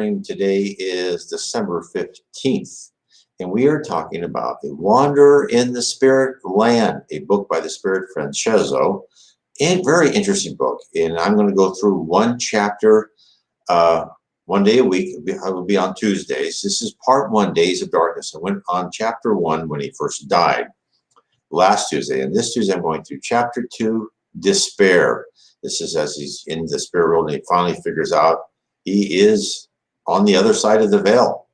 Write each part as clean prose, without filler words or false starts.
Today is December 15th, and we are talking about A Wanderer in the Spirit Land, a book by the Spirit Franchezzo, and very interesting book. And I'm going to go through one chapter one day a week. I will be on Tuesdays. This is part one, Days of Darkness. I went on chapter one when he first died last Tuesday, and this Tuesday I'm going through chapter two, Despair. This is as he's in the spirit world and he finally figures out he is on the other side of the veil.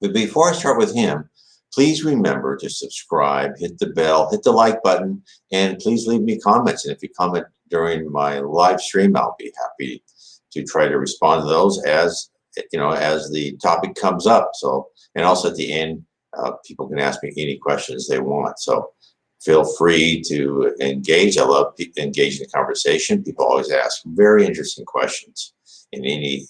But before I start with him, please remember to subscribe, hit the bell, hit the like button, and please leave me comments. And if you comment during my live stream, I'll be happy to try to respond to those as the topic comes up. So, and also at the end, people can ask me any questions they want. So feel free to engage. I love engaging the conversation. People always ask very interesting questions. And any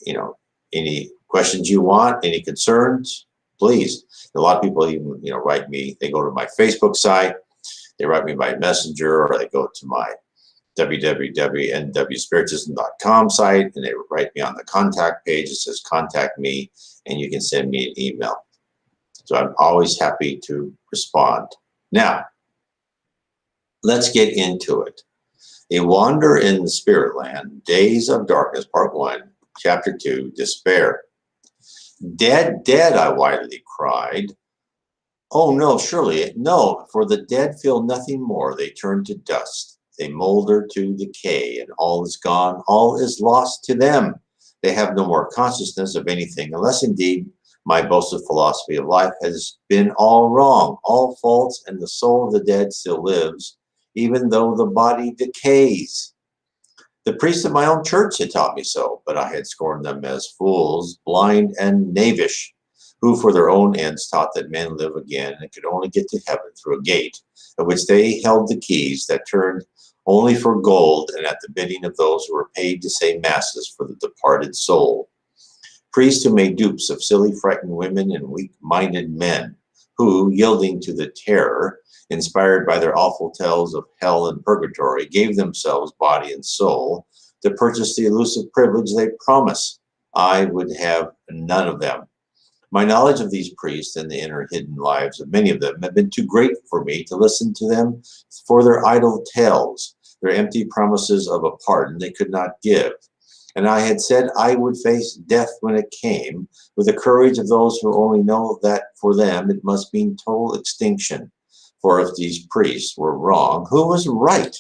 questions you want, any concerns, please. A lot of people even, write me. They go to my Facebook site, they write me by messenger, or they go to my www.nwspiritism.com site, and they write me on the contact page. It says contact me, and you can send me an email. So I'm always happy to respond. Now, let's get into it. A Wanderer in the Spirit Land, Days of Darkness, Part 1, Chapter 2, Despair. Dead, dead, I wildly cried. Oh no, surely, no, for the dead feel nothing more. They turn to dust. They molder to decay, and all is gone. All is lost to them. They have no more consciousness of anything, unless indeed my boasted philosophy of life has been all wrong, all false, and the soul of the dead still lives, even though the body decays. The priests of my own church had taught me so, but I had scorned them as fools, blind and knavish, who for their own ends taught that men live again and could only get to heaven through a gate, of which they held the keys, that turned only for gold and at the bidding of those who were paid to say masses for the departed soul. Priests who made dupes of silly, frightened women and weak-minded men, who, yielding to the terror, inspired by their awful tales of hell and purgatory, gave themselves body and soul to purchase the elusive privilege they promise. I would have none of them. My knowledge of these priests and the inner hidden lives of many of them have been too great for me to listen to them for their idle tales, their empty promises of a pardon they could not give. And I had said I would face death when it came, with the courage of those who only know that for them it must mean total extinction. For if these priests were wrong, who was right?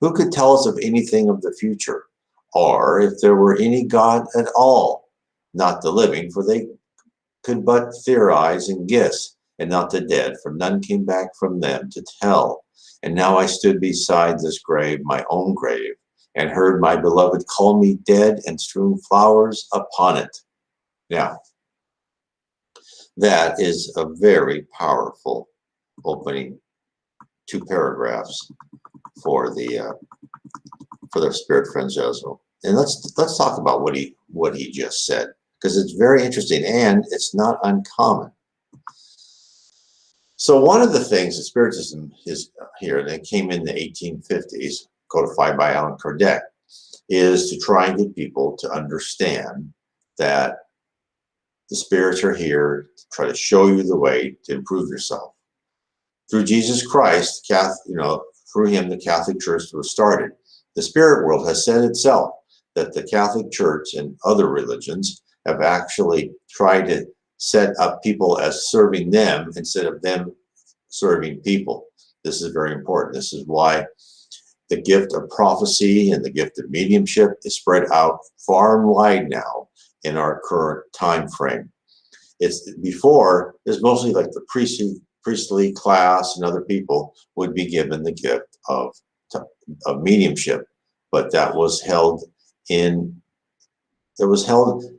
Who could tell us of anything of the future? Or if there were any God at all? Not the living, for they could but theorize and guess, and not the dead, for none came back from them to tell. And now I stood beside this grave, my own grave, and heard my beloved call me dead and strewn flowers upon it. Now, that is a very powerful opening two paragraphs for the Spirit Franchezzo. And let's talk about what he just said, because it's very interesting and it's not uncommon. So one of the things that Spiritism is here, that came in the 1850s, codified by Allan Kardec, is to try and get people to understand that the spirits are here to try to show you the way to improve yourself. Through Jesus Christ, through him, the Catholic Church was started. The spirit world has said itself that the Catholic Church and other religions have actually tried to set up people as serving them instead of them serving people. This is very important. This is why the gift of prophecy and the gift of mediumship is spread out far and wide now in our current time frame. Before, it's mostly like the priestly class and other people would be given the gift of mediumship, but that was held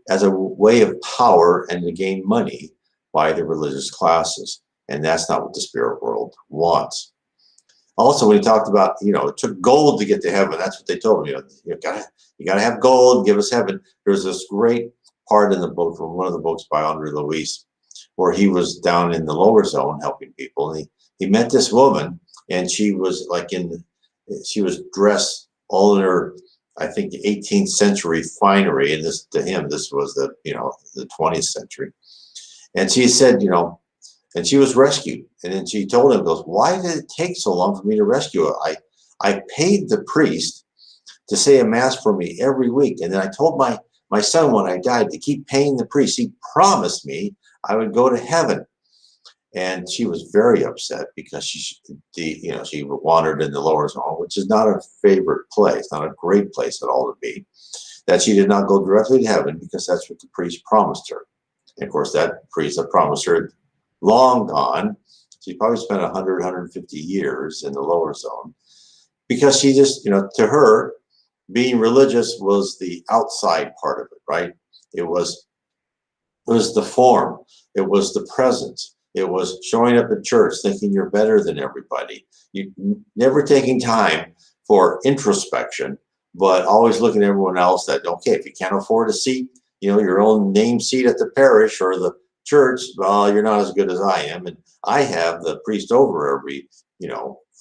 as a way of power and to gain money by the religious classes, and that's not what the spirit world wants. Also, when he talked about, it took gold to get to heaven, that's what they told him. You gotta have gold, give us heaven. There's this great part in the book, from one of the books by Andre Luis, where he was down in the lower zone helping people. And he met this woman, and she was she was dressed all in her I think, the 18th century finery, and this, to him, this was the, the 20th century. And she said, and she was rescued. And then she told him, goes, why did it take so long for me to rescue her? I paid the priest to say a mass for me every week. And then I told my son when I died to keep paying the priest. He promised me I would go to heaven. And she was very upset because she wandered in the lower zone, which is not a favorite place, not a great place at all to be, that she did not go directly to heaven because that's what the priest promised her. And of course, that priest that promised her, long gone. She probably spent 100, 150 years in the lower zone because she just, to her, being religious was the outside part of it, right? It was the form. It was the presence. It was showing up at church thinking you're better than everybody. You never taking time for introspection, but always looking at everyone else that, okay, if you can't afford a seat, your own name seat at the parish or the church, well, you're not as good as I am. And I have the priest over every,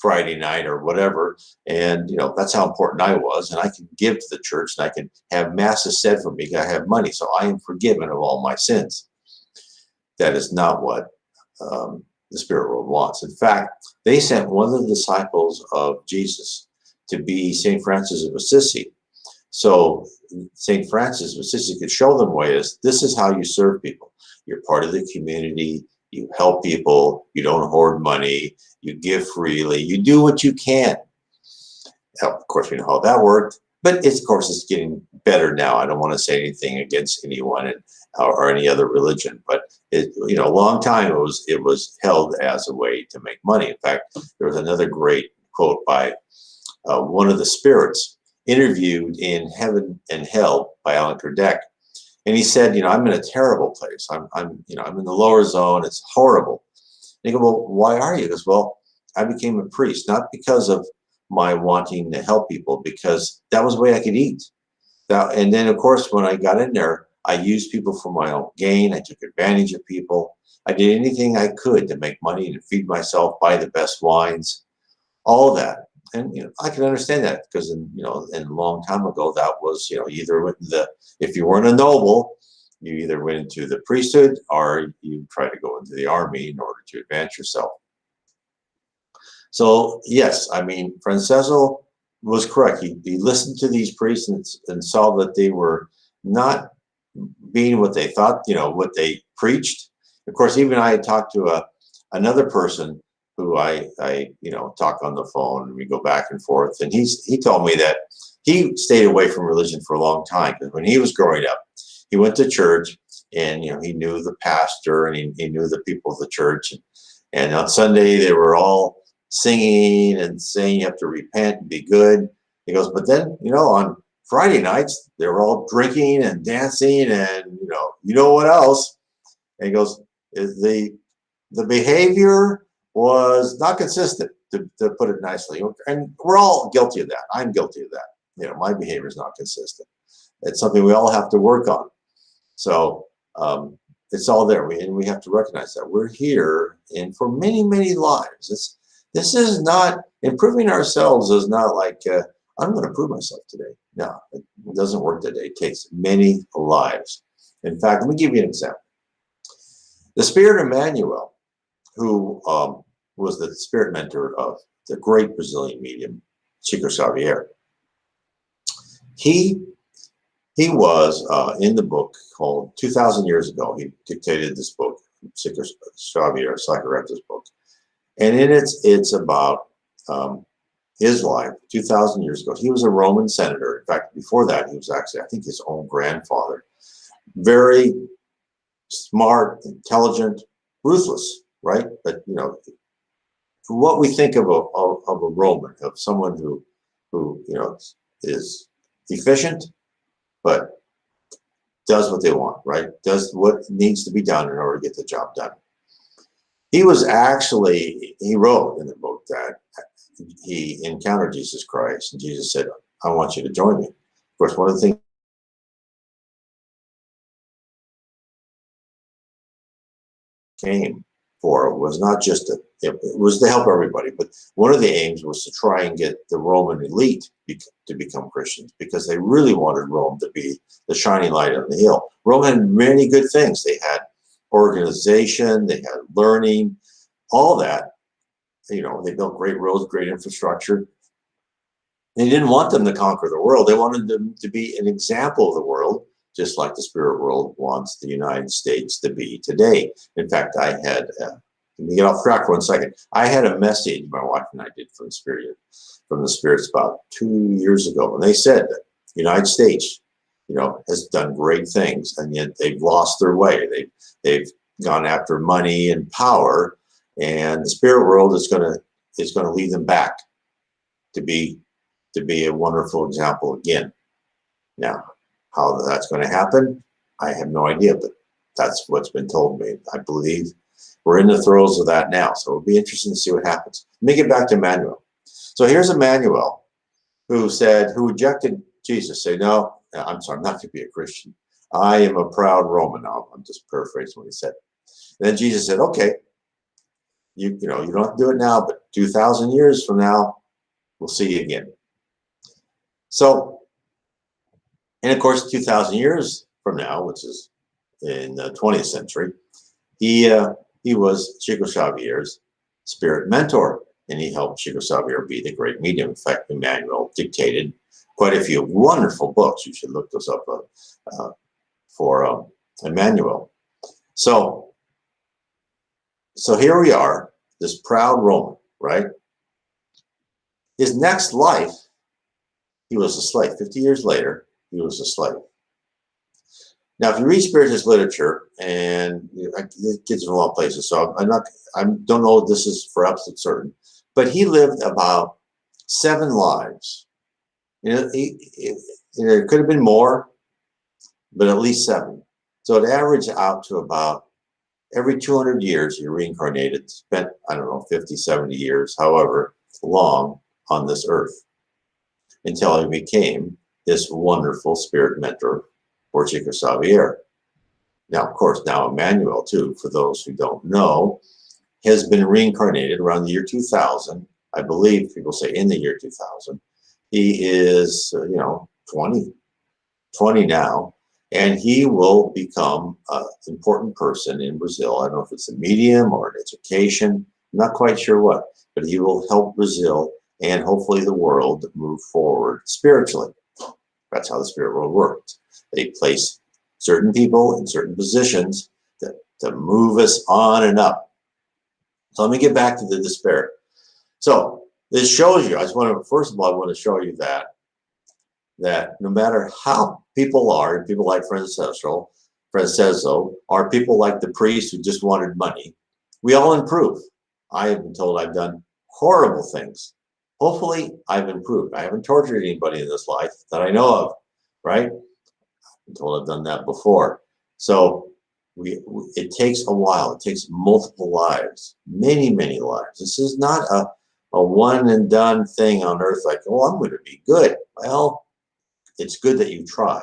Friday night or whatever. And, that's how important I was. And I can give to the church and I can have masses said for me because I have money. So I am forgiven of all my sins. That is not what the spirit world wants. In fact, they sent one of the disciples of Jesus to be St. Francis of Assisi. So St. Francis of Assisi could show them ways. This is how you serve people. You're part of the community. You help people. You don't hoard money. You give freely. You do what you can. Now, of course, we know how that worked, but of course, it's getting better now. I don't want to say anything against anyone or any other religion, but a long time it was held as a way to make money. In fact, there was another great quote by one of the spirits interviewed in Heaven and Hell by Allan Kardec. And he said, I'm in a terrible place. I'm in the lower zone. It's horrible. And he go, well, why are you? He goes, well, I became a priest, not because of my wanting to help people, because that was the way I could eat. And then, of course, when I got in there, I used people for my own gain. I took advantage of people. I did anything I could to make money, to feed myself, buy the best wines, all of that. And I can understand that because in a long time ago, that was either if you weren't a noble, you either went into the priesthood or you tried to go into the army in order to advance yourself. So yes, I mean, Franchezzo was correct. He listened to these priests and saw that they were not being what they thought, what they preached. Of course, even I had talked to another person who I talk on the phone, and we go back and forth. And he told me that he stayed away from religion for a long time because when he was growing up, he went to church and he knew the pastor and he knew the people of the church. And on Sunday they were all singing and saying you have to repent and be good. He goes, but then on Friday nights they were all drinking and dancing and what else? And he goes, the behavior was not consistent, to put it nicely. And we're all guilty of that. I'm guilty of that. My behavior is not consistent. It's something we all have to work on. So it's all there. We have to recognize that we're here and for many, many lives. This is not, improving ourselves is not like, I'm going to prove myself today. No, it doesn't work that day. It takes many lives. In fact, let me give you an example. The Spirit Emmanuel, who was the spirit mentor of the great Brazilian medium, Chico Xavier. He was in the book called 2,000 Years Ago. He dictated this book, Chico Xavier, Sacrarento's book. And in it, it's about his life 2,000 years ago. He was a Roman senator. In fact, before that, he was actually, I think, his own grandfather. Very smart, intelligent, ruthless, right? But what we think of a Roman, of someone who is efficient, but does what they want, right? Does what needs to be done in order to get the job done. He wrote in the book that he encountered Jesus Christ, and Jesus said, I want you to join me. Of course, one of the things came for was not just it was to help everybody, but one of the aims was to try and get the Roman elite to become Christians, because they really wanted Rome to be the shining light on the hill. Rome had many good things. They had organization, they had learning, all that. You know, they built great roads, great infrastructure. They didn't want them to conquer the world. They wanted them to be an example of the world, just like the spirit world wants the United States to be today. In fact, I had, let me get off track for 1 second. I had a message my wife and I did from the spirits about 2 years ago. And they said that the United States, you know, has done great things, and yet they've lost their way. They've gone after money and power, and the spirit world is going to lead them back to be a wonderful example again. Now, how that's going to happen, I have no idea, but that's what's been told me. I believe we're in the throes of that now, so it'll be interesting to see what happens. Let me get back to Emmanuel. So here's Emmanuel, who rejected Jesus. Say, no, I'm sorry, I'm not going to be a Christian. I am a proud Roman. I'm just paraphrasing what he said. And then Jesus said, okay, you know, you don't have to do it now, but 2,000 years from now, we'll see you again. So, and of course, 2,000 years from now, which is in the 20th century, he was Chico Xavier's spirit mentor, and he helped Chico Xavier be the great medium. In fact, Emmanuel dictated quite a few wonderful books. You should look those up for Emmanuel. So here we are, this proud Roman, right? His next life, he was a slave. 50 years later, he was a slave. Now, if you read Spiritist literature, and it gets in a lot of places, so I don't know if this is for absolute certain, but he lived about 7 lives. You know, it could have been more, but at least 7. So it averaged out to about every 200 years he reincarnated, spent, I don't know, 50, 70 years, however long, on this earth, until he became this wonderful spirit mentor for Chico Xavier. Now, of course, now Emmanuel, too, for those who don't know, has been reincarnated around the year 2000. I believe people say in the year 2000. He is, 20 now, and he will become an important person in Brazil. I don't know if it's a medium or an education, I'm not quite sure what, but he will help Brazil and hopefully the world move forward spiritually. That's how the spirit world works. They place certain people in certain positions to move us on and up. So let me get back to the despair. So this shows you, first of all, I want to show you that no matter how people are, people like Franchezzo, or people like the priest who just wanted money, we all improve. I have been told I've done horrible things. Hopefully, I've improved. I haven't tortured anybody in this life that I know of, right? I'm told I've done that before. So it takes a while. It takes multiple lives, many, many lives. This is not a one and done thing on earth like, oh, I'm going to be good. Well, it's good that you try,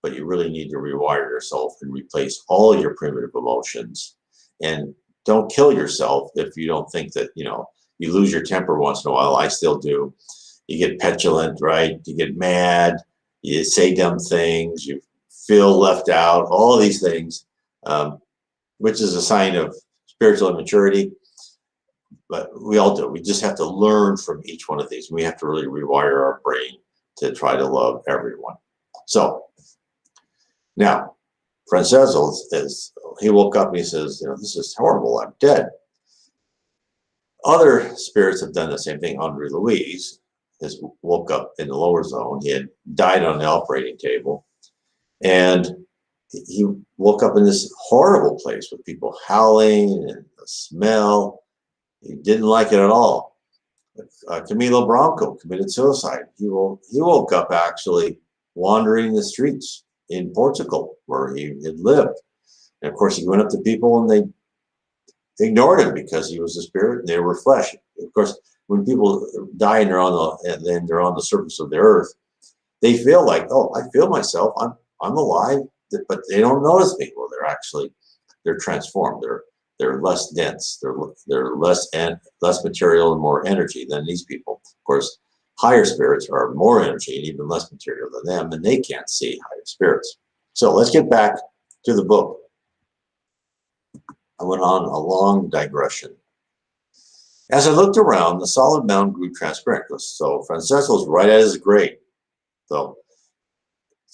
but you really need to rewire yourself and replace all your primitive emotions. And don't kill yourself if you don't think that, you lose your temper once in a while. I still do. You get petulant, right? You get mad. You say dumb things. You feel left out. All of these things, which is a sign of spiritual immaturity. But we all do. We just have to learn from each one of these. We have to really rewire our brain to try to love everyone. So now, Franchezzo he woke up and he says, this is horrible. I'm dead. Other spirits have done the same thing. Andre Luis has woke up in the lower zone. He had died on the operating table. And he woke up in this horrible place with people howling and the smell. He didn't like it at all. Camilo Branco committed suicide. He woke up actually wandering the streets in Portugal where he had lived. And of course, he went up to people and they ignored him because he was a spirit and they were flesh. Of course, when people die and they're on the surface of the earth, they feel like, oh, I feel myself. I'm alive, but they don't notice me. Well, they're transformed. They're less dense. They're less material and more energy than these people. Of course, higher spirits are more energy and even less material than them, and they can't see higher spirits. So let's get back to the book. I went on a long digression. As I looked around, the solid mound grew transparent. So Franchezzo was right at his grave. So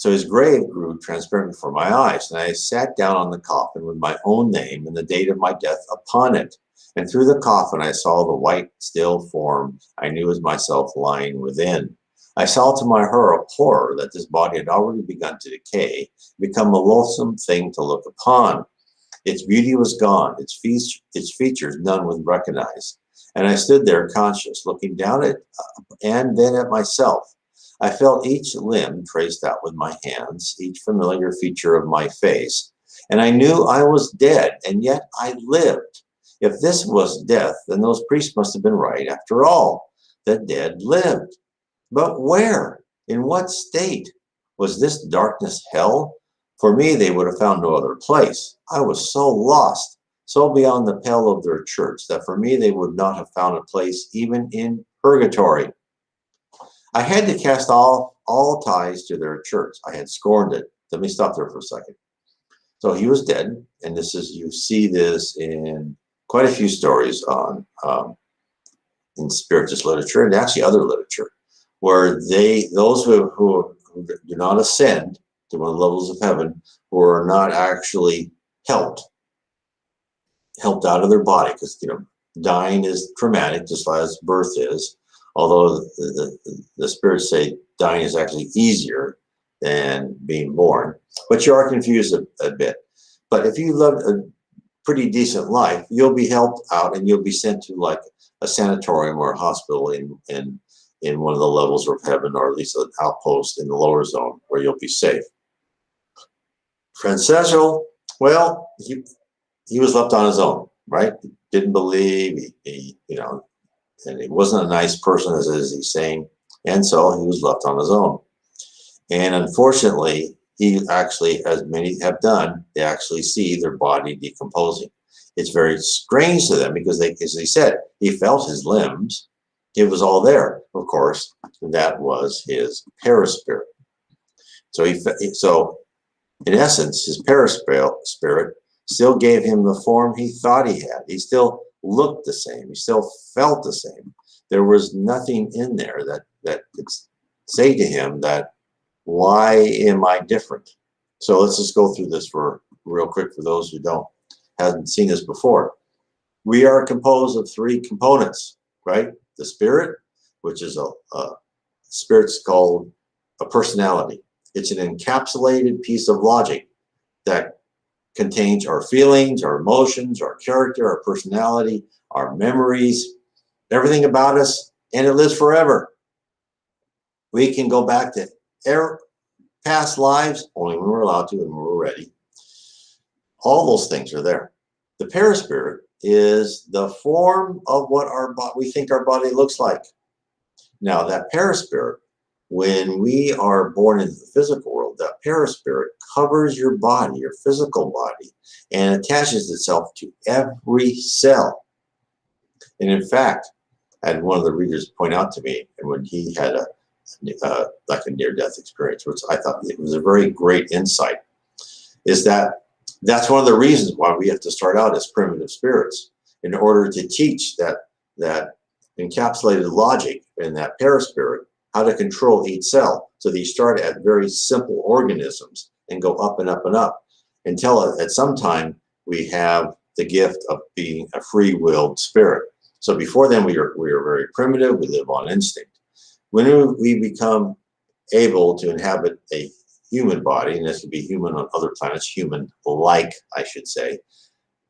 his grave grew transparent before my eyes, and I sat down on the coffin with my own name and the date of my death upon it. And through the coffin, I saw the white, still form I knew as myself lying within. I saw to my horror that this body had already begun to decay, become a loathsome thing to look upon. Its beauty was gone, its features none would recognize. And I stood there conscious, looking down at and then at myself. I felt each limb traced out with my hands, each familiar feature of my face, and I knew I was dead, and yet I lived. If this was death, then those priests must have been right after all. The dead lived. But where? In what state? Was this darkness hell? For me, they would have found no other place. I was so lost, so beyond the pale of their church, that for me they would not have found a place even in purgatory. I had to cast all ties to their church. I had scorned it. Let me stop there for a second. So he was dead, and this is, you see this in quite a few stories on in Spiritist literature and actually other literature, where those who do not ascend to one of the levels of heaven, who are not actually helped out of their body, because dying is traumatic, just as birth is. Although the spirits say dying is actually easier than being born, but you are confused a bit. But if you live a pretty decent life, you'll be helped out and you'll be sent to like a sanatorium or a hospital in one of the levels of heaven, or at least an outpost in the lower zone where you'll be safe. Franchezzo, well, he was left on his own, right? He didn't believe, and he wasn't a nice person, as he's saying, and so he was left on his own. And unfortunately, he actually, as many have done, they actually see their body decomposing. It's very strange to them because as he said, he felt his limbs. It was all there. Of course, that was his perispirit. So in essence, his perispirit still gave him the form he thought he had. He still looked the same. He still felt the same. There was nothing in there that could say to him that, why am I different? So let's just go through this for real quick for those who haven't seen this before. We are composed of three components, right? The spirit, which is spirit's called a personality. It's an encapsulated piece of logic that contains our feelings, our emotions, our character, our personality, our memories, everything about us, and it lives forever. We can go back to past lives only when we're allowed to and when we're ready. All those things are there. The perispirit is the form of what we think our body looks like. Now, that perispirit, when we are born into the physical world, that perispirit covers your body, your physical body, and attaches itself to every cell. And in fact, I had one of the readers point out to me, and when he had a near-death experience, which I thought it was a very great insight, is that's one of the reasons why we have to start out as primitive spirits, in order to teach that encapsulated logic in that perispirit, how to control each cell. So that you start at very simple organisms and go up and up and up until at some time we have the gift of being a free-willed spirit. So before then we are very primitive, we live on instinct. When we become able to inhabit a human body, and this could be human on other planets, human-like, I should say,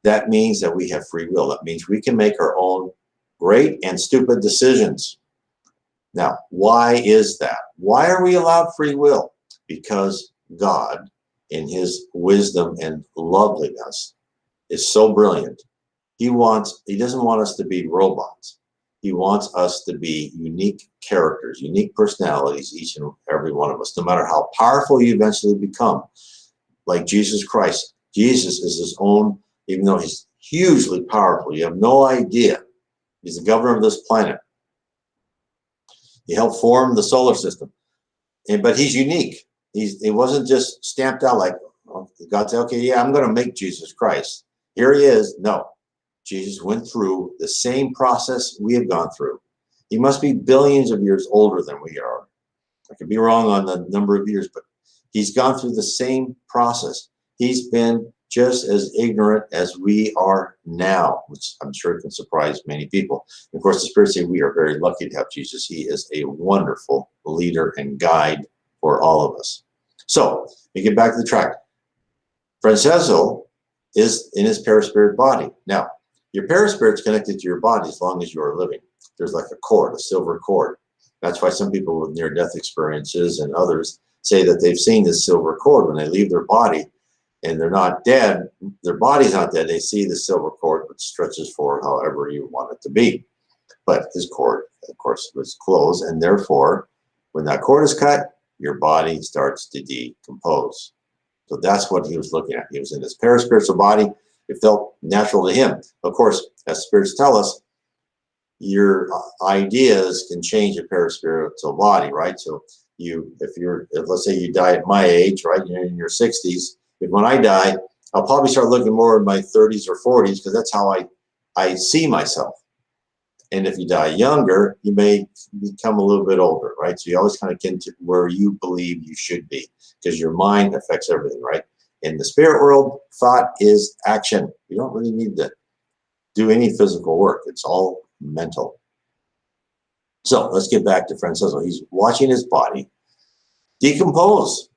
that means that we have free will. That means we can make our own great and stupid decisions. Now, why is that? Why are we allowed free will? Because God, in his wisdom and loveliness, is so brilliant. He doesn't want us to be robots. He wants us to be unique characters, unique personalities, each and every one of us, no matter how powerful you eventually become. Like Jesus Christ. Jesus is his own, even though hugely powerful. You have no idea. He's the governor of this planet. He helped form the solar system. But he's unique. It wasn't just stamped out like, well, God said, okay, yeah, I'm going to make Jesus Christ. Here he is. No, Jesus went through the same process we have gone through. He must be billions of years older than we are. I could be wrong on the number of years, but he's gone through the same process. He's been just as ignorant as we are now, which I'm sure can surprise many people. And of course, the Spirit say we are very lucky to have Jesus. He is a wonderful leader and guide for all of us. So we get back to the track. Franchezzo is in his perispirit body. Now, your perispirit is connected to your body as long as you are living. There's like a cord, a silver cord. That's why some people with near-death experiences and others say that they've seen this silver cord when they leave their body and they're not dead. Their body's not dead. They see the silver cord, which stretches for however you want it to be. But his cord, of course, was closed, and therefore, when that cord is cut, your body starts to decompose. So that's what he was looking at. He was in his paraspiritual body. It felt natural to him. Of course, as spirits tell us, your ideas can change your paraspiritual body, right? So if let's say you die at my age, right, you're in your 60s, if when I die, I'll probably start looking more in my 30s or 40s because that's how I see myself. And if you die younger, you may become a little bit older, right? So you always kind of get to where you believe you should be because your mind affects everything, right? In the spirit world, thought is action. You don't really need to do any physical work. It's all mental. So let's get back to Franchezzo. He's watching his body decompose.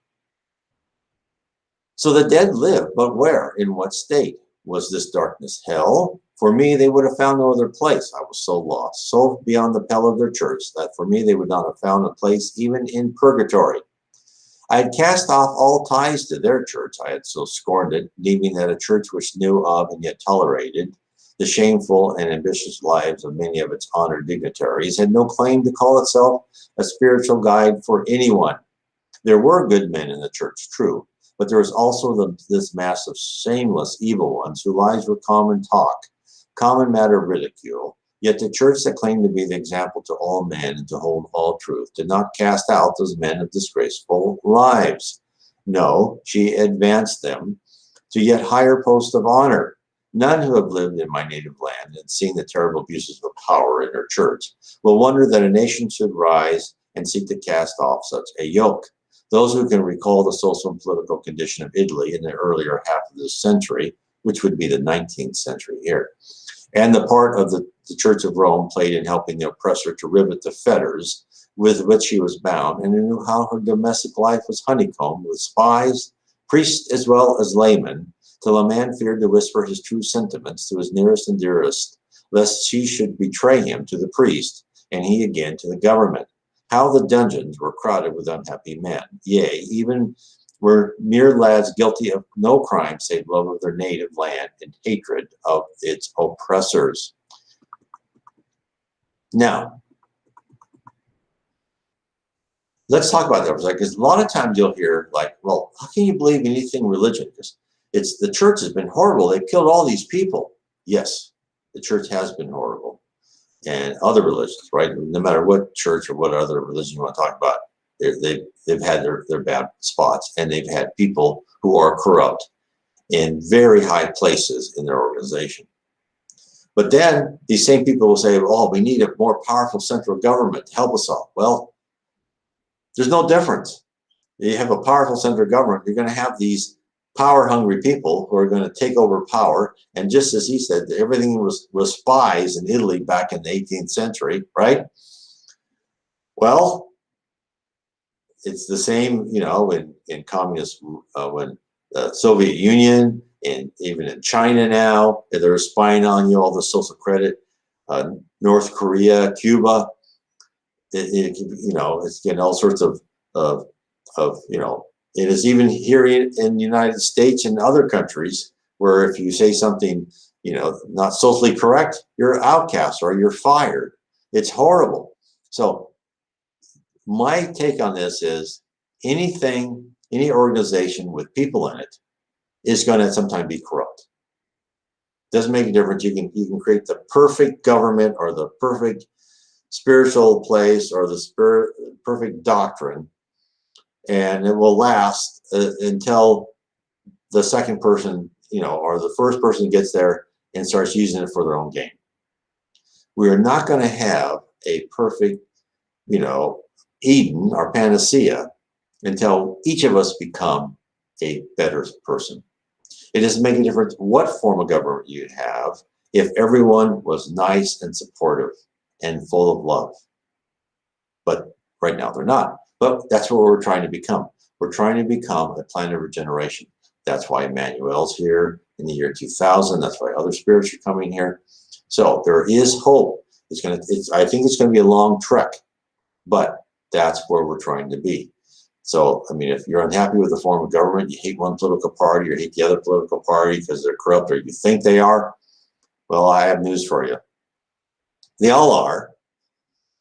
So the dead live, but where? In what state? Was this darkness hell? For me, they would have found no other place. I was so lost, so beyond the pale of their church, that for me they would not have found a place even in purgatory. I had cast off all ties to their church. I had so scorned it, deeming that a church which knew of and yet tolerated the shameful and ambitious lives of many of its honored dignitaries had no claim to call itself a spiritual guide for anyone. There were good men in the church, true, but there was also this mass of shameless evil ones whose lives were common talk, common matter of ridicule. Yet the church that claimed to be the example to all men and to hold all truth did not cast out those men of disgraceful lives. No, she advanced them to yet higher posts of honor. None who have lived in my native land and seen the terrible abuses of power in her church will wonder that a nation should rise and seek to cast off such a yoke. Those who can recall the social and political condition of Italy in the earlier half of this century, which would be the 19th century here, and the part of the Church of Rome played in helping the oppressor to rivet the fetters with which she was bound, and knew how her domestic life was honeycombed with spies, priests as well as laymen, till a man feared to whisper his true sentiments to his nearest and dearest, lest she should betray him to the priest, and he again to the government. How the dungeons were crowded with unhappy men, yea, even were mere lads guilty of no crime save love of their native land and hatred of its oppressors. Now, let's talk about that for a second, because a lot of times you'll hear like, well, how can you believe anything religion? Because the church has been horrible. They've killed all these people. Yes, the church has been horrible. And other religions, right? No matter what church or what other religion you want to talk about, they've had their bad spots, and they've had people who are corrupt in very high places in their organization. But then these same people will say, oh, we need a more powerful central government to help us all. Well, there's no difference. You have a powerful central government, you're going to have these power-hungry people who are going to take over power. And just as he said, everything was spies in Italy back in the 18th century, right? Well, it's the same, you know, in communist, when the Soviet Union and even in China now, they're spying on you, all the social credit, North Korea, Cuba, you know, it's getting all sorts of, you know, it is even here in the United States and other countries where if you say something, you know, not socially correct, you're an outcast or you're fired. It's horrible. So my take on this is anything, any organization with people in it is going to sometimes be corrupt. Doesn't make a difference. You can create the perfect government or the perfect spiritual place or the perfect doctrine, and it will last until the second person, or the first person gets there and starts using it for their own gain. We are not going to have a perfect, Eden or panacea until each of us become a better person. It doesn't make a difference what form of government you have if everyone was nice and supportive and full of love. But right now they're not. But that's what we're trying to become. We're trying to become a planet of regeneration. That's why Emmanuel's here in the year 2000. That's why other spirits are coming here. So there is hope. I think it's going to be a long trek, but that's where we're trying to be. So, if you're unhappy with the form of government, you hate one political party or hate the other political party because they're corrupt or you think they are, well, I have news for you. They all are,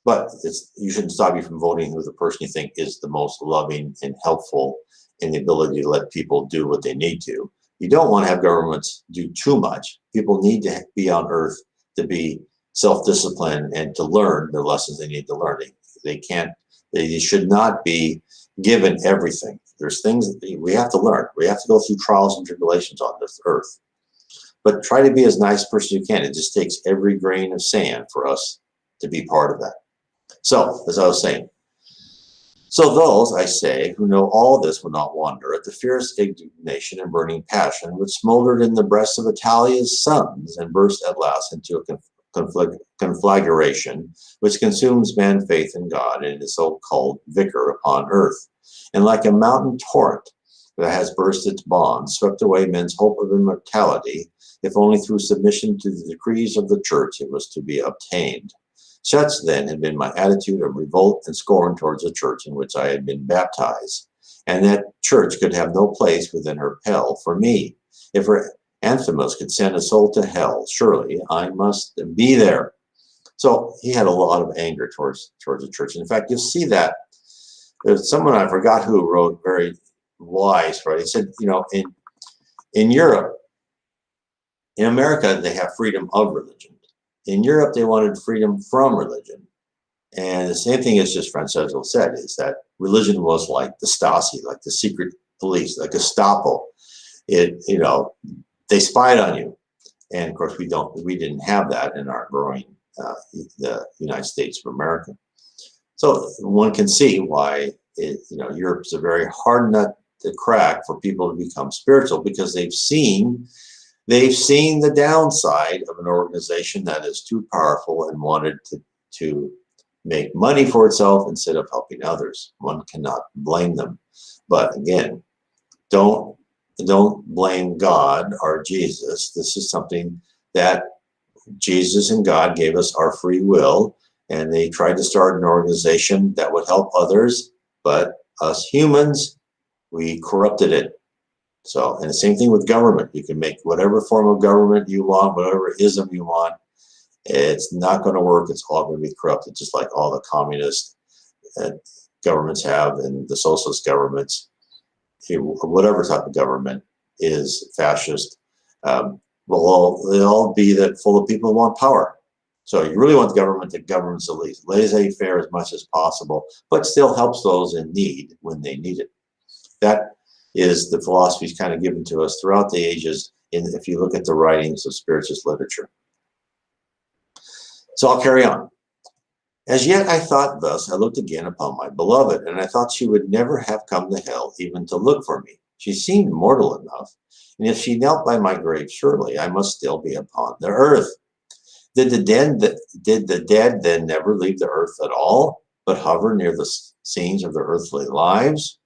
but you shouldn't stop you from voting who the person you think is the most loving and helpful in the ability to let people do what they need to. You don't want to have governments do too much. People need to be on earth to be self-disciplined and to learn the lessons they need to learn. They should not be given everything. There's things that we have to learn. We have to go through trials and tribulations on this earth. But try to be as nice a person you can. It just takes every grain of sand for us to be part of that. So, as I was saying, so those, I say, who know all this will not wonder at the fierce indignation and burning passion which smoldered in the breasts of Italia's sons and burst at last into a conflagration which consumes man's faith in God and his so-called vicar upon earth, and like a mountain torrent that has burst its bonds, swept away men's hope of immortality, if only through submission to the decrees of the church it was to be obtained. Such then had been my attitude of revolt and scorn towards the church in which I had been baptized, and that church could have no place within her pale for me. If her Anthemus could send a soul to hell, surely I must be there. So he had a lot of anger towards the church. In fact, you'll see that there's someone, I forgot who, wrote very wise, right? He said, in Europe, in America, they have freedom of religion. In Europe, they wanted freedom from religion. And the same thing as just Franchezzo said, is that religion was like the Stasi, like the secret police, like Gestapo. They spied on you. And of course, we didn't have that in our growing the United States of America. So one can see why Europe's a very hard nut to crack for people to become spiritual, because they've seen the downside of an organization that is too powerful and wanted to make money for itself instead of helping others. One cannot blame them. But again, don't blame God or Jesus. This is something that Jesus and God gave us our free will, and they tried to start an organization that would help others, but us humans, we corrupted it. So, and the same thing with government. You can make whatever form of government you want, whatever ism you want. It's not going to work. It's all going to be corrupted, just like all the communist governments have, and the socialist governments. Whatever type of government is fascist, they'll all be that full of people who want power. So you really want the government that governs the least, laissez-faire as much as possible, but still helps those in need when they need it. That is the philosophies kind of given to us throughout the ages, if you look at the writings of spiritist literature. So I'll carry on. As yet I thought thus, I looked again upon my beloved, and I thought she would never have come to hell even to look for me. She seemed mortal enough, and if she knelt by my grave, surely I must still be upon the earth. Did the dead then never leave the earth at all, but hover near the scenes of their earthly lives?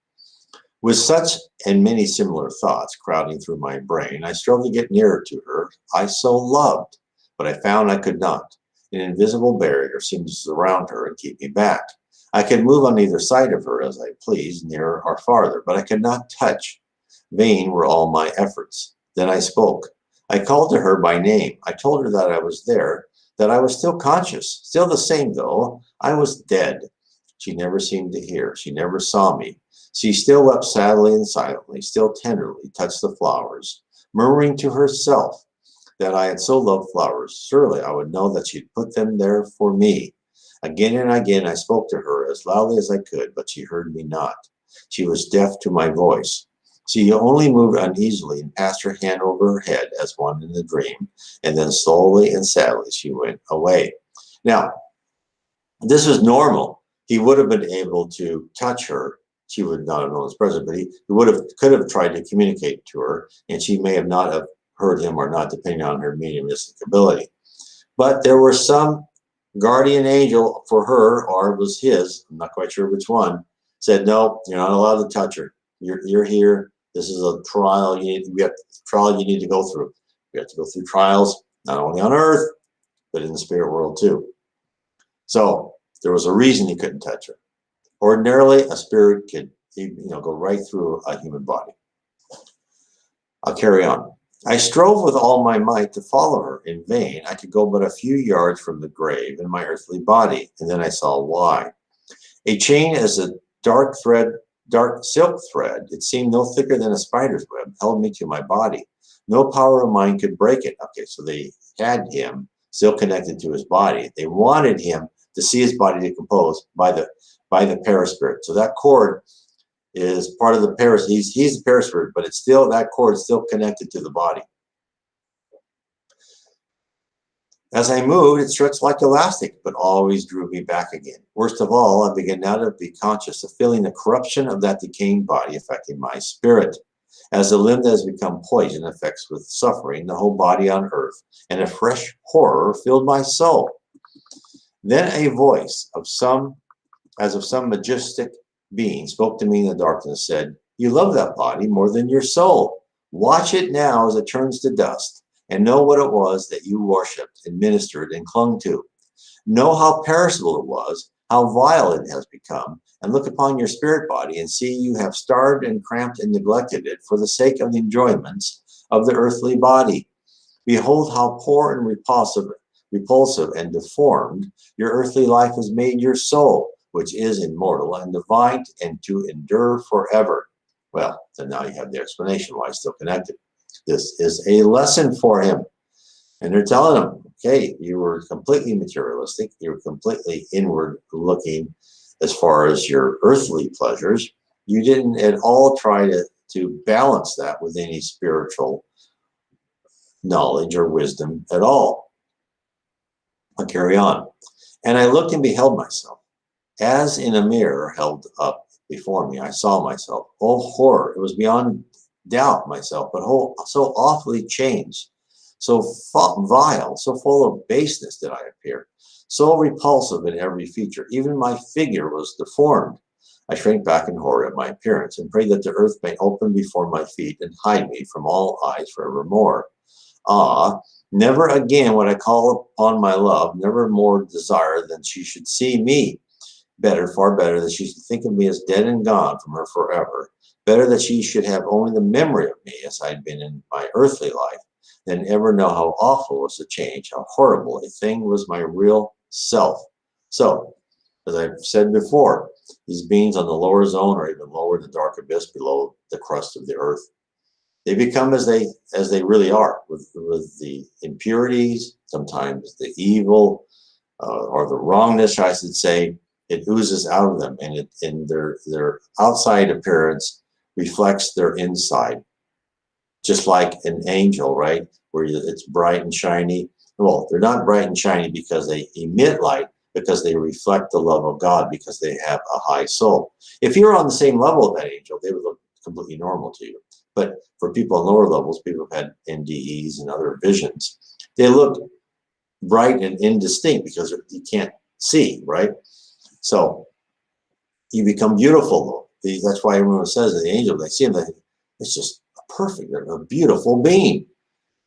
With such and many similar thoughts crowding through my brain, I strove to get nearer to her I so loved, but I found I could not. An invisible barrier seemed to surround her and keep me back. I could move on either side of her as I pleased, nearer or farther, but I could not touch. Vain were all my efforts. Then I spoke. I called to her by name. I told her that I was there, that I was still conscious, still the same though I was dead. She never seemed to hear. She never saw me. She still wept sadly and silently, still tenderly touched the flowers, murmuring to herself that I had so loved flowers. Surely I would know that she'd put them there for me. Again and again I spoke to her as loudly as I could, but she heard me not. She was deaf to my voice. She only moved uneasily and passed her hand over her head as one in a dream, and then slowly and sadly she went away. Now, this is normal. He would have been able to touch her. She would not have known his presence, but he could have tried to communicate to her, and she may have not have heard him or not, depending on her mediumistic ability. But there was some guardian angel for her, or it was his, I'm not quite sure which one, said, no, you're not allowed to touch her. You're here. This is a trial you need to go through. You have to go through trials, not only on earth, but in the spirit world too. So there was a reason he couldn't touch her. Ordinarily, a spirit could go right through a human body. I'll carry on. I strove with all my might to follow her. In vain. I could go but a few yards from the grave in my earthly body, and then I saw why. A chain as a dark silk thread, it seemed no thicker than a spider's web, held me to my body. No power of mine could break it. Okay, so they had him still connected to his body. They wanted him to see his body decompose by the paraspirit. So that cord is part of the he's the paraspirit, but it's still, that cord is still connected to the body. As I moved, it stretched like elastic, but always drew me back again. Worst of all, I began now to be conscious of feeling the corruption of that decaying body affecting my spirit. As a limb that has become poison affects with suffering the whole body on earth, and a fresh horror filled my soul. Then a voice as of some majestic being spoke to me in the darkness, said, you love that body more than your soul. Watch it now as it turns to dust, and know what it was that you worshipped and ministered and clung to. Know how perishable it was, how vile it has become, and look upon your spirit body and see you have starved and cramped and neglected it for the sake of the enjoyments of the earthly body. Behold how poor and repulsive and deformed your earthly life has made your soul, which is immortal and divine and to endure forever. Well, then now you have the explanation why it's still connected. This is a lesson for him. And they're telling him, okay, you were completely materialistic. You were completely inward looking as far as your earthly pleasures. You didn't at all try to balance that with any spiritual knowledge or wisdom at all. I'll carry on. And I looked and beheld myself. As in a mirror held up before me, I saw myself. Oh, horror. It was beyond doubt myself, but so awfully changed. So vile, so full of baseness did I appear. So repulsive in every feature. Even my figure was deformed. I shrank back in horror at my appearance and prayed that the earth may open before my feet and hide me from all eyes forevermore. Ah, never again would I call upon my love, never more desire than she should see me. Better, far better, that she should think of me as dead and gone from her forever. Better that she should have only the memory of me as I had been in my earthly life, than ever know how awful was the change, how horrible a thing was my real self. So, as I've said before, these beings on the lower zone, or even lower in the dark abyss below the crust of the earth, they become as they really are, with the impurities, sometimes the evil, or the wrongness, I should say. It oozes out of them, and their outside appearance reflects their inside. Just like an angel, right? Where it's bright and shiny. Well, they're not bright and shiny because they emit light, because they reflect the love of God, because they have a high soul. If you're on the same level of that angel, they would look completely normal to you. But for people on lower levels, people have had NDEs and other visions, they look bright and indistinct because you can't see, right? So you become beautiful, though. That's why everyone says that the angel, they see him, it's just perfect, a beautiful being.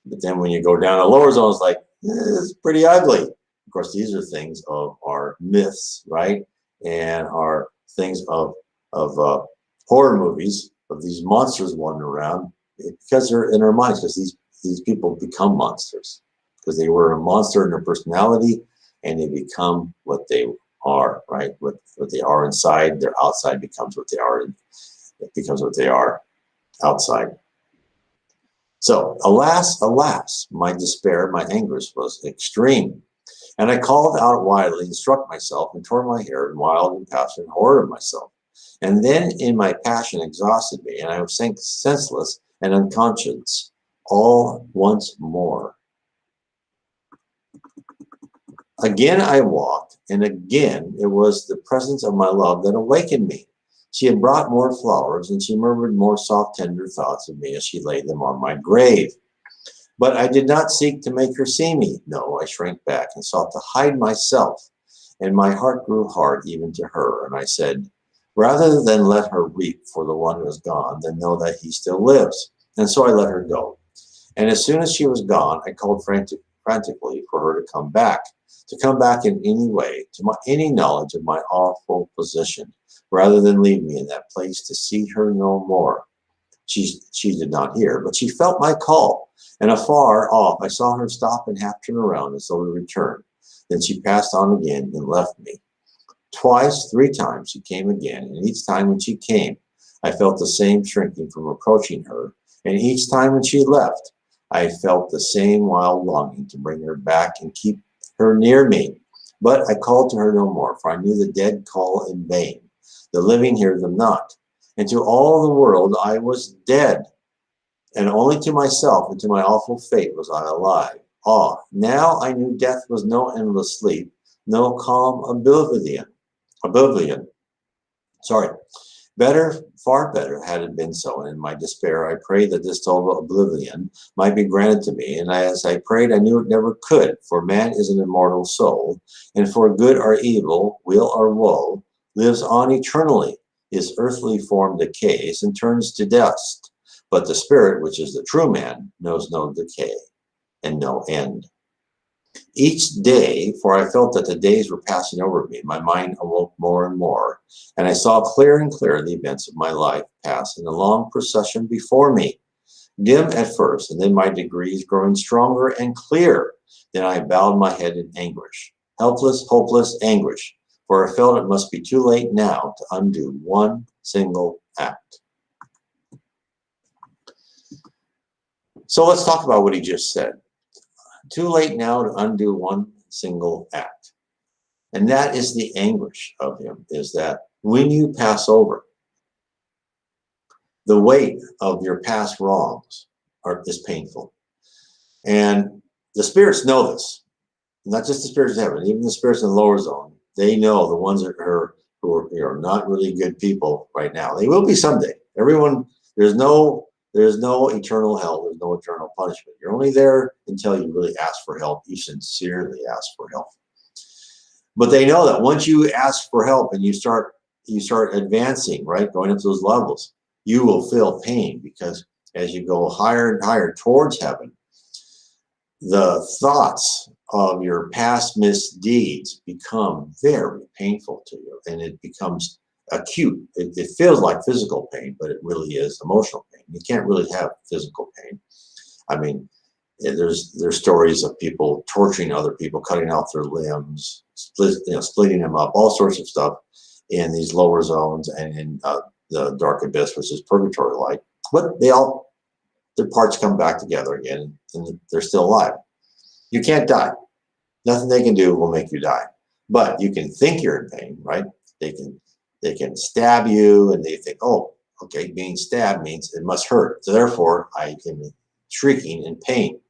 But then when you go down a lower zone, it's like, it's pretty ugly. Of course, these are things of our myths, right? And are things of horror movies, of these monsters wandering around, because they're in our minds, because these people become monsters, because they were a monster in their personality, and they become what they are, right? What they are inside, their outside becomes what they are, it becomes what they are outside. So, alas, alas, my despair, my anguish was extreme. And I called out wildly and struck myself and tore my hair in wild and passionate horror of myself. And then in my passion exhausted me, and I sank senseless and unconscious all once more. Again I walked, and again it was the presence of my love that awakened me. She had brought more flowers, and she murmured more soft, tender thoughts of me as she laid them on my grave. But I did not seek to make her see me. No, I shrank back and sought to hide myself, and my heart grew hard even to her. And I said, rather than let her weep for the one who is gone, then know that he still lives. And so I let her go. And as soon as she was gone, I called frantically for her to come back in any way, to any knowledge of my awful position, rather than leave me in that place to see her no more. She did not hear, but she felt my call, and afar off I saw her stop and half turn around as though to return. Then she passed on again and left me. Twice, 3 times she came again, and each time when she came, I felt the same shrinking from approaching her, and each time when she left, I felt the same wild longing to bring her back and keep her near me. But I called to her no more, for I knew the dead call in vain. The living hear them not. And to all the world I was dead, and only to myself and to my awful fate was I alive. Ah, now I knew death was no endless sleep, no calm oblivion. Sorry. Better, far better had it been so, and in my despair I prayed that this total oblivion might be granted to me, and as I prayed I knew it never could, for man is an immortal soul, and for good or evil, weal or woe, lives on eternally. His earthly form decays and turns to dust, but the spirit, which is the true man, knows no decay and no end. Each day, for I felt that the days were passing over me, my mind awoke more and more, and I saw clear and clear the events of my life pass in a long procession before me, dim at first, and then by degrees growing stronger and clear. Then I bowed my head in anguish, helpless, hopeless anguish, for I felt it must be too late now to undo one single act. So let's talk about what he just said. Too late now to undo one single act. And that is the anguish of him, is that when you pass over, the weight of your past wrongs is painful. And the spirits know this, not just the spirits of heaven, even the spirits in the lower zone. They know the ones that are who are not really good people right now. They will be someday. Everyone, there's no eternal hell. There's no eternal punishment. You're only there until you really ask for help. You sincerely ask for help. But they know that once you ask for help and you start advancing, right, going up those levels, you will feel pain, because as you go higher and higher towards heaven, the thoughts of your past misdeeds become very painful to you, and it becomes acute. It feels like physical pain, but it really is emotional pain. You can't really have physical pain. I mean, there's stories of people torturing other people, cutting out their limbs, splitting them up, all sorts of stuff in these lower zones and in the dark abyss, which is purgatory-like. But their parts come back together again, and they're still alive. You can't die. Nothing they can do will make you die. But you can think you're in pain, right? They can stab you, and they think, oh, okay, being stabbed means it must hurt. So therefore, I can be shrieking in pain.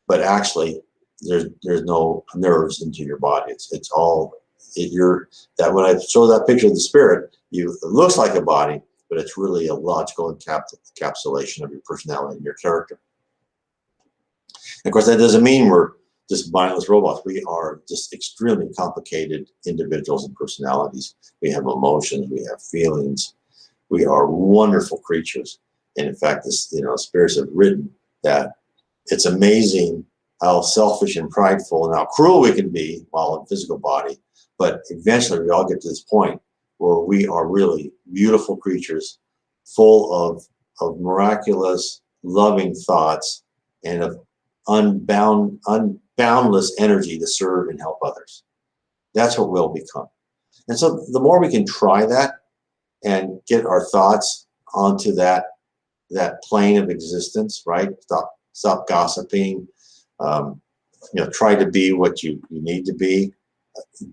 But actually, there's no nerves into your body. It's all that when I show that picture of the spirit, it looks like a body, but it's really a logical encapsulation of your personality and your character. And of course, that doesn't mean we're just mindless robots. We are just extremely complicated individuals and personalities. We have emotions, we have feelings. We are wonderful creatures. And in fact, spirits have written that it's amazing how selfish and prideful and how cruel we can be while in physical body. But eventually we all get to this point where we are really beautiful creatures, full of miraculous, loving thoughts and of unboundless energy to serve and help others. That's what we'll become. And so the more we can try that and get our thoughts onto that that plane of existence, right? Stop gossiping. Try to be what you need to be.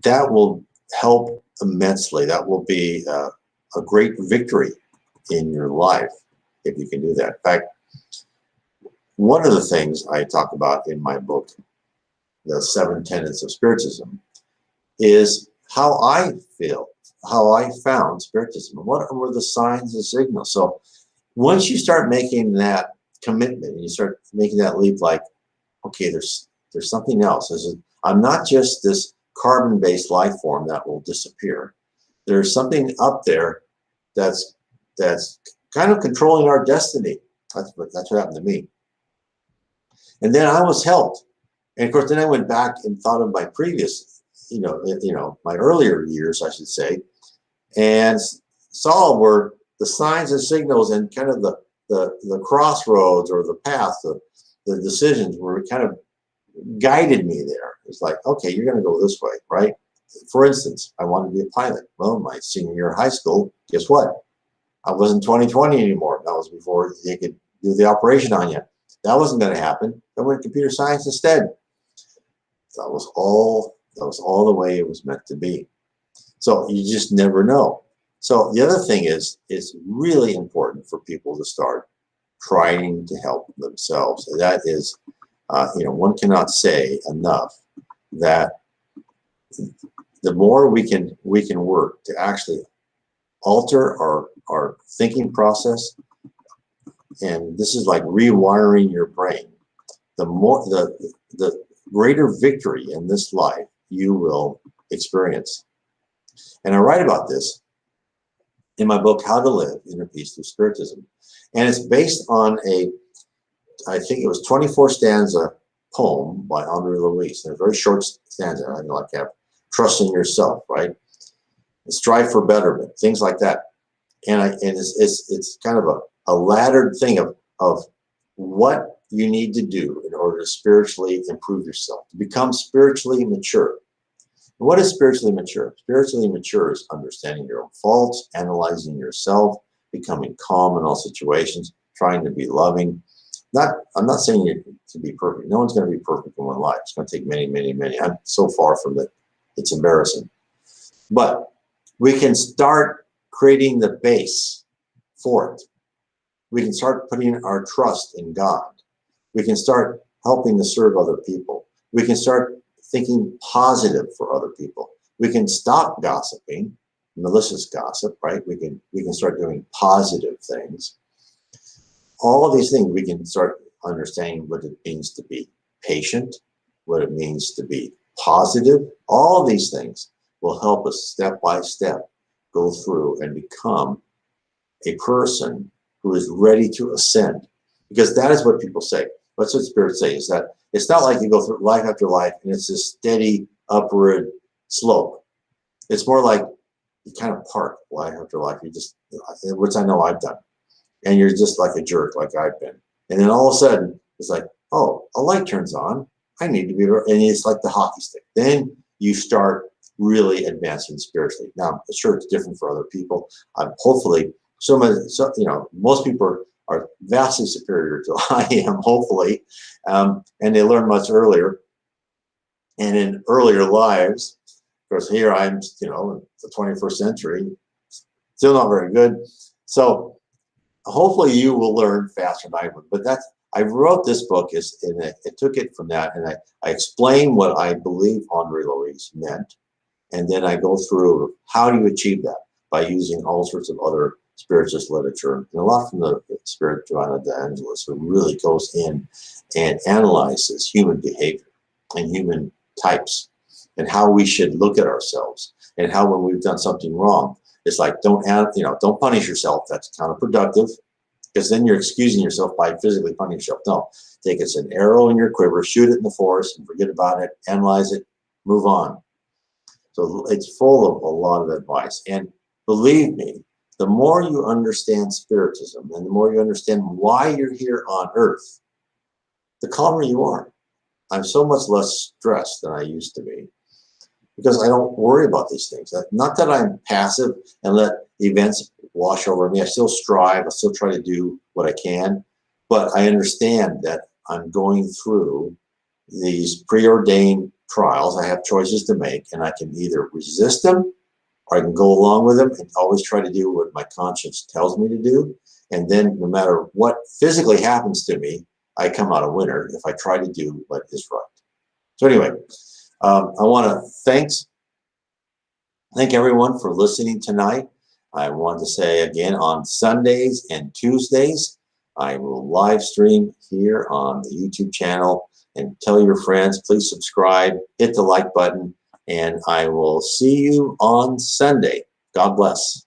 That will help immensely. That will be a great victory in your life if you can do that. In fact, one of the things I talk about in my book, The 7 Tenets of Spiritism, is how I feel, how I found Spiritism, what were the signs and signals. So once you start making that commitment, and you start making that leap, like, okay, there's something else. I'm not just this carbon-based life form that will disappear. There's something up there that's kind of controlling our destiny. That's what happened to me. And then I was helped. And of course, then I went back and thought of my previous, my earlier years, I should say, and saw where the signs and signals and kind of the crossroads or the path, the decisions were kind of guided me there. It's like, okay, you're going to go this way, right? For instance, I wanted to be a pilot. Well, my senior year of high school, guess what? I wasn't 20/20 anymore. That was before they could do the operation on you. That wasn't going to happen. I went to computer science instead. That was all the way it was meant to be. So you just never know. So the other thing is, it's really important for people to start trying to help themselves. And that is, one cannot say enough that the more we can work to actually alter our thinking process, and this is like rewiring your brain, the greater victory in this life you will experience. And I write about this in my book, How to Live Inner Peace Through Spiritism. And it's based on I think it was 24 stanza poem by Andre Louis. And a very short stanza, have trust in yourself, right? And strive for betterment, things like that. And it's kind of a laddered thing of what you need to do in order to spiritually improve yourself, to become spiritually mature. And what is spiritually mature? Spiritually mature is understanding your own faults, analyzing yourself, becoming calm in all situations, trying to be loving. I'm not saying you to be perfect. No one's going to be perfect in one life. It's going to take many, many, many. I'm so far from it. It's embarrassing. But we can start creating the base for it. We can start putting our trust in God. We can start helping to serve other people. We can start thinking positive for other people. We can stop gossiping, malicious gossip, right? We can start doing positive things. All of these things, we can start understanding what it means to be patient, what it means to be positive. All of these things will help us step by step go through and become a person who is ready to ascend. Because that is what people say. That's what spirits say, is that it's not like you go through life after life and it's this steady upward slope. It's more like you kind of park life after life. You just, which I know I've done. And you're just like a jerk, like I've been. And then all of a sudden, it's like, oh, a light turns on. I need to be, and it's like the hockey stick. Then you start really advancing spiritually. Now, I'm sure it's different for other people. Hopefully, most people are vastly superior to I am, hopefully, and they learn much earlier. And in earlier lives, of course, here I'm, in the 21st century, still not very good. So hopefully you will learn faster than I would. But I wrote this book, and I took it from that, and I explain what I believe Andre Louis meant. And then I go through how do you achieve that by using all sorts of other spiritualist literature, and a lot from the Spirit Joanna de Angelis, who really goes in and analyzes human behavior and human types and how we should look at ourselves, and how when we've done something wrong, it's like, don't punish yourself. That's counterproductive, because then you're excusing yourself by physically punishing yourself. No, take it an arrow in your quiver, shoot it in the forest, and forget about it, analyze it, move on. So it's full of a lot of advice. And believe me, the more you understand Spiritism and the more you understand why you're here on Earth, the calmer you are. I'm so much less stressed than I used to be because I don't worry about these things. Not that I'm passive and let events wash over me. I still strive. I still try to do what I can. But I understand that I'm going through these preordained trials. I have choices to make, and I can either resist them or I can go along with them and always try to do what my conscience tells me to do. And then no matter what physically happens to me, I come out a winner if I try to do what is right. So anyway, I want to thank everyone for listening tonight. I want to say again, on Sundays and Tuesdays, I will live stream here on the YouTube channel, and tell your friends, please subscribe, hit the like button, and I will see you on Sunday. God bless.